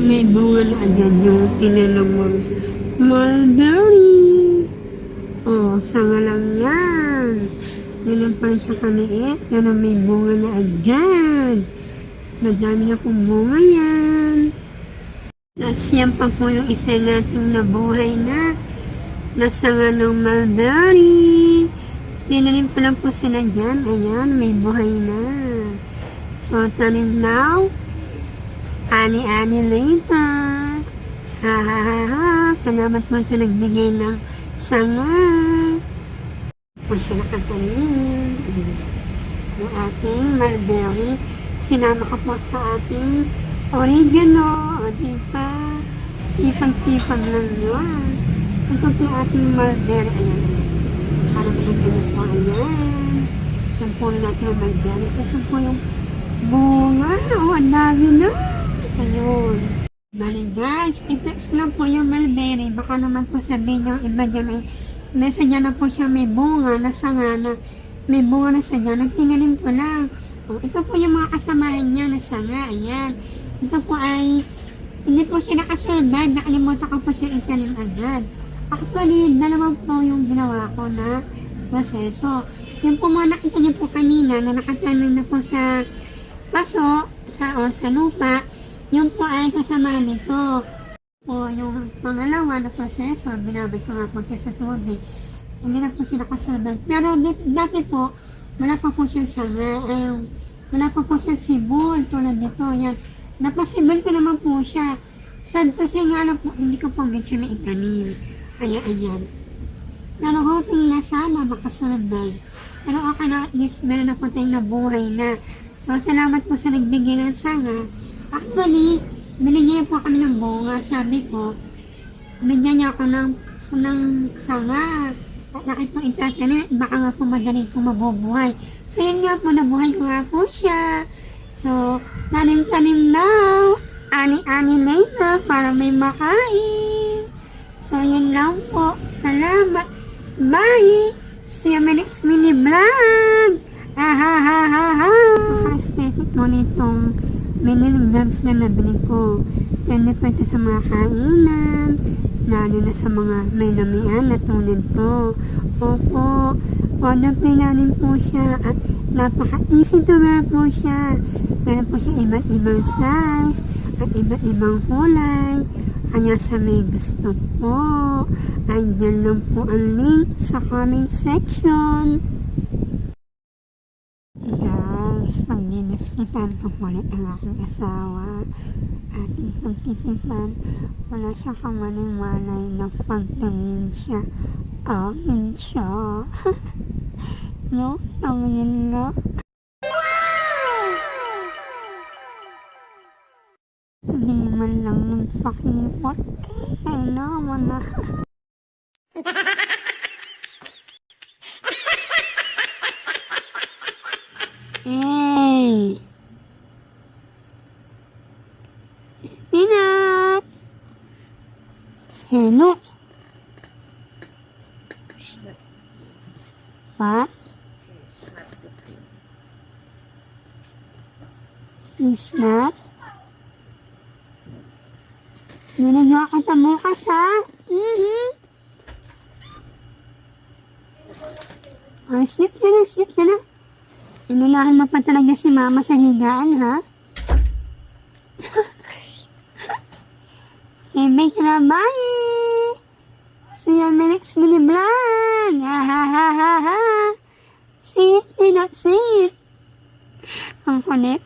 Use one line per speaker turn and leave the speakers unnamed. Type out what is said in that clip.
may bunga na agad yung tinanong mong mulberry. Oh, sanga lang yan. Ganun pa rin siya kaliit, pero may bunga na agad. Madami na pong bunga yan. Tapos yan pa po yung isa nating nabuhay na nasanga ng mulberry. Tinanim pa lang po sila dyan. Ayan, may buhay na. So, tanim now. Ani-ani later. Ha ha ha ha. Salamat po sa nagbigay ng sanga. Kung siya nakatanim. Yung ating mulberry. Sinama ko po sa ating oregano. O diba? Sipag-sipag lang yun. Ito po yung ating mulberry. Ayan. Para pinagpinag po. Ayan. Yan po natin ang mulberry. Ito po yung bunga. O, ang dami na. Ayun. Bali guys, i-flex lang po yung mulberry. Baka naman po sabihin yung iba dyan ay nasa dyan na po siya may bunga na sanga na may bunga na sa dyan. Nagtinanim ko lang. O, ito po yung mga kasamahan niya na sanga. Ayan. Ito po ay hindi po siya nakasurvive. Nakalimutan ko po siya itanim agad. Actually, dalawa po yung ginawa ko na proseso. Yung po mga nakita niyo po kanina na nakatanim na po sa paso or sa lupa, yung po ay kasama nito. O yung pangalawa na proseso, binabad ko nga po siya sa tubig. Hindi na po siya nakasurvive. Pero dati po, wala pa po siyang sanga. Wala pa po siyang sibol tulad nito. Yan. Napasibol ko naman po siya. Sad kasi nga lang po, hindi ko po agad siya naitanim. Ayan. Pero hoping na sana makasurvive. Pero okay na, at least meron na po tayong nabuhay na. So, salamat po sa nagbigay ng sanga. Actually, binigyan po kami ng bunga. Sabi ko, binigyan niya ako ng sanga. At nakit po itatanim, baka nga po magaling po mabubuhay. So, yun nga po, nabuhay ko nga po siya. So, tanim-tanim now. Ani-ani later para may makain. So, yun lang po. Salamat. Bye! See you next mini vlog! Aesthetic mo nitong mini gloves na nabili ko. Pwede pa ito sa mga kainan, lalo na sa mga may lamian na tulad ko. Opo, order play namin po siya at napaka-easy to wear po siya. Meron po siya iba't ibang size at iba't ibang kulay. Kaya sa may gusto po, ay dyan lang po ang link sa comment section. Guys, pag-dinisitan ko po ulit ang aking asawa. Ating pagtitipan, wala siya kamaling-malay na pagtangin siya. Amin siya. Yung tangin nga. Hindi man lang nagpakipot. Kaya naman na. Hey! Peanut! Hello? What? He's not? Nilagyan kita bukas ha? Ay, sleep ka na. Inunahan mo pa talaga si mama sa higaan ha? Okay, ka na, bye! See you on my next mini vlog! Ha! See it, peanut, see it! Ang kulit.